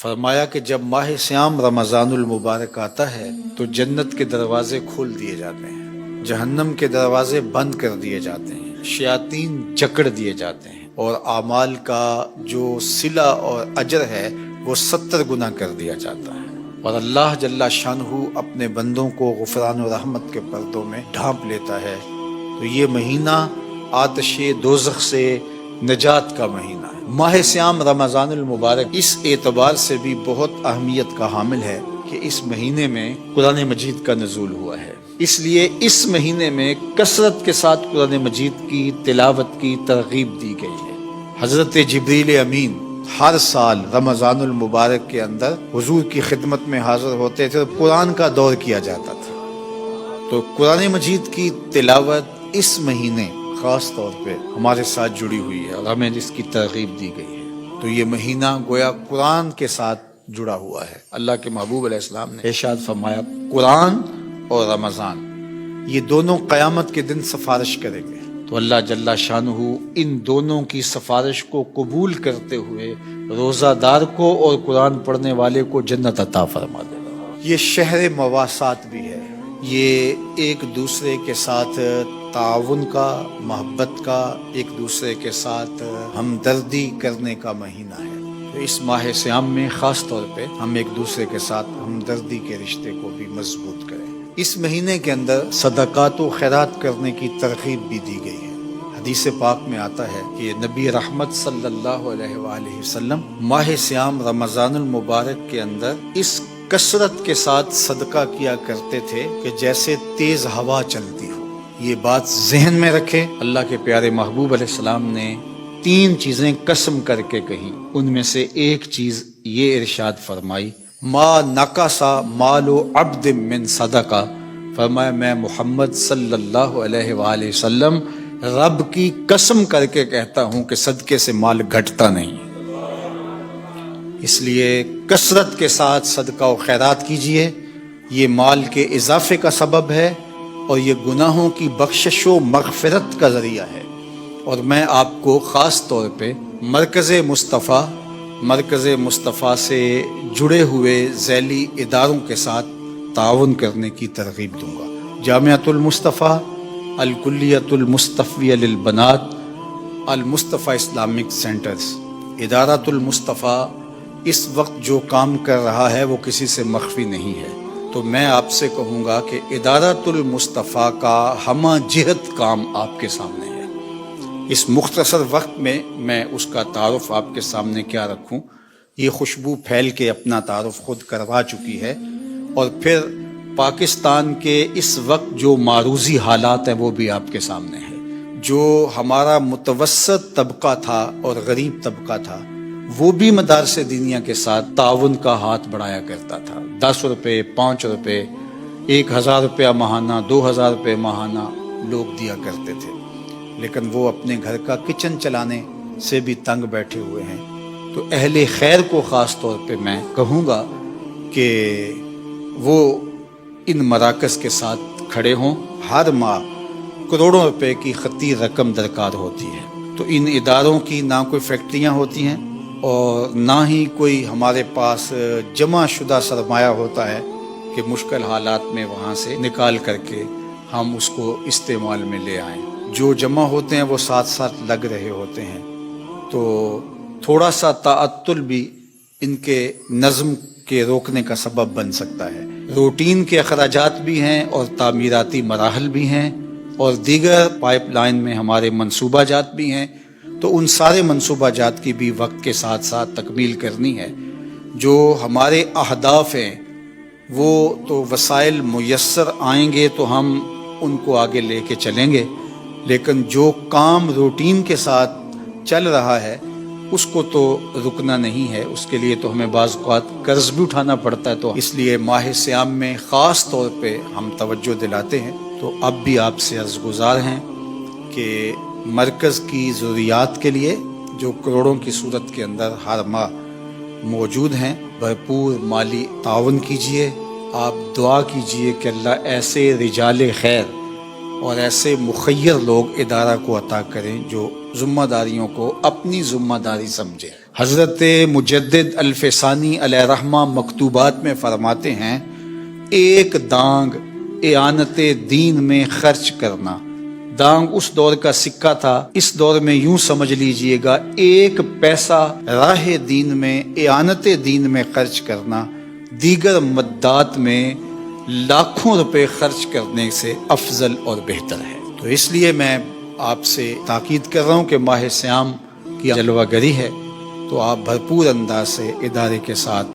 فرمایا کہ جب ماہ سیام رمضان المبارک آتا ہے تو جنت کے دروازے کھول دیے جاتے ہیں، جہنم کے دروازے بند کر دیے جاتے ہیں، شیاطین جکڑ دیے جاتے ہیں، اور اعمال کا جو صلہ اور اجر ہے وہ 70 گنا کر دیا جاتا ہے، اور اللہ جل شانہ اپنے بندوں کو غفران و رحمت کے پردوں میں ڈھانپ لیتا ہے۔ تو یہ مہینہ آتش دوزخ سے نجات کا مہینہ ہے۔ ماہ سیام رمضان المبارک اس اعتبار سے بھی بہت اہمیت کا حامل ہے کہ اس مہینے میں قرآن مجید کا نزول ہوا ہے، اس لیے اس مہینے میں کثرت کے ساتھ قرآن مجید کی تلاوت کی ترغیب دی گئی ہے۔ حضرت جبریل امین ہر سال رمضان المبارک کے اندر حضور کی خدمت میں حاضر ہوتے تھے اور قرآن کا دور کیا جاتا تھا۔ تو قرآن مجید کی تلاوت اس مہینے خاص طور پہ ہمارے ساتھ جڑی ہوئی ہے اور ہمیں اس کی ترغیب دی گئی ہے۔ تو یہ مہینہ گویا قرآن کے ساتھ جڑا ہوا ہے۔ اللہ کے محبوب علیہ السلام نے ارشاد فرمایا قرآن اور رمضان یہ دونوں قیامت کے دن سفارش کریں گے، تو اللہ جل شانہ ان دونوں کی سفارش کو قبول کرتے ہوئے روزہ دار کو اور قرآن پڑھنے والے کو جنت عطا فرما دے گا۔ یہ شہر مواسات بھی ہے، یہ ایک دوسرے کے ساتھ تعاون کا، محبت کا، ایک دوسرے کے ساتھ ہمدردی کرنے کا مہینہ ہے۔ تو اس ماہ سیام میں خاص طور پہ ہم ایک دوسرے کے ساتھ ہمدردی کے رشتے کو بھی مضبوط کریں۔ اس مہینے کے اندر صدقات و خیرات کرنے کی ترغیب بھی دی گئی ہے۔ حدیث پاک میں آتا ہے کہ نبی رحمت صلی اللہ علیہ وآلہ وسلم ماہ سیام رمضان المبارک کے اندر اس کثرت کے ساتھ صدقہ کیا کرتے تھے کہ جیسے تیز ہوا چلتی ہو۔ یہ بات ذہن میں رکھے، اللہ کے پیارے محبوب علیہ السلام نے 3 چیزیں قسم کر کے کہیں، ان میں سے ایک چیز یہ ارشاد فرمائی ما نقصا مال عبد من صدقہ، فرمایا میں محمد صلی اللہ علیہ وآلہ وسلم رب کی قسم کر کے کہتا ہوں کہ صدقے سے مال گھٹتا نہیں۔ اس لیے کثرت کے ساتھ صدقہ و خیرات کیجئے، یہ مال کے اضافے کا سبب ہے اور یہ گناہوں کی بخشش و مغفرت کا ذریعہ ہے۔ اور میں آپ کو خاص طور پہ مرکز مصطفیٰ سے جڑے ہوئے ذیلی اداروں کے ساتھ تعاون کرنے کی ترغیب دوں گا۔ جامعۃ المصطفیٰ، الکلیۃ المصطفیہ للبنات، المصطفیٰ اسلامک سینٹرز، ادارۃ المصطفیٰ اس وقت جو کام کر رہا ہے وہ کسی سے مخفی نہیں ہے۔ تو میں آپ سے کہوں گا کہ ادارۃ المصطفیٰ کا ہمہ جہت کام آپ کے سامنے ہے۔ اس مختصر وقت میں اس کا تعارف آپ کے سامنے کیا رکھوں، یہ خوشبو پھیل کے اپنا تعارف خود کروا چکی ہے، اور پھر پاکستان کے اس وقت جو معروضی حالات ہیں وہ بھی آپ کے سامنے ہے۔ جو ہمارا متوسط طبقہ تھا اور غریب طبقہ تھا وہ بھی مدارس دینیہ کے ساتھ تعاون کا ہاتھ بڑھایا کرتا تھا۔ 10 روپے، 5 روپے، 1000 روپیہ ماہانہ، 2000 روپے ماہانہ لوگ دیا کرتے تھے، لیکن وہ اپنے گھر کا کچن چلانے سے بھی تنگ بیٹھے ہوئے ہیں۔ تو اہل خیر کو خاص طور پہ میں کہوں گا کہ وہ ان مراکز کے ساتھ کھڑے ہوں۔ ہر ماہ کروڑوں روپے کی خطی رقم درکار ہوتی ہے، تو ان اداروں کی نہ کوئی فیکٹریاں ہوتی ہیں اور نہ ہی کوئی ہمارے پاس جمع شدہ سرمایہ ہوتا ہے کہ مشکل حالات میں وہاں سے نکال کر کے ہم اس کو استعمال میں لے آئیں۔ جو جمع ہوتے ہیں وہ ساتھ ساتھ لگ رہے ہوتے ہیں، تو تھوڑا سا تعطل بھی ان کے نظم کے روکنے کا سبب بن سکتا ہے۔ روٹین کے اخراجات بھی ہیں اور تعمیراتی مراحل بھی ہیں اور دیگر پائپ لائن میں ہمارے منصوبہ جات بھی ہیں، تو ان سارے منصوبہ جات کی بھی وقت کے ساتھ ساتھ تکمیل کرنی ہے۔ جو ہمارے اہداف ہیں وہ تو وسائل میسر آئیں گے تو ہم ان کو آگے لے کے چلیں گے، لیکن جو کام روٹین کے ساتھ چل رہا ہے اس کو تو رکنا نہیں ہے، اس کے لیے تو ہمیں بعض اوقات قرض بھی اٹھانا پڑتا ہے۔ تو اس لیے ماہ سیام میں خاص طور پہ ہم توجہ دلاتے ہیں۔ تو اب بھی آپ سے عرض گزار ہیں کہ مرکز کی ضروریات کے لیے جو کروڑوں کی صورت کے اندر ہر ماہ موجود ہیں، بھرپور مالی تعاون کیجیے۔ آپ دعا کیجیے کہ اللہ ایسے رجال خیر اور ایسے مخیر لوگ ادارہ کو عطا کریں جو ذمہ داریوں کو اپنی ذمہ داری سمجھیں۔ حضرت مجدد الفسانی علیہ رحمہ مکتوبات میں فرماتے ہیں، ایک دانگ اعانت دین میں خرچ کرنا. دانگ اس دور کا سکہ تھا، اس دور میں یوں سمجھ لیجئے گا ایک پیسہ راہ دین میں اعانت دین میں خرچ کرنا دیگر مدات میں لاکھوں روپے خرچ کرنے سے افضل اور بہتر ہے. تو اس لیے میں آپ سے تاکید کر رہا ہوں کہ ماہ سیام کی جلوہ گری ہے، تو آپ بھرپور انداز سے ادارے کے ساتھ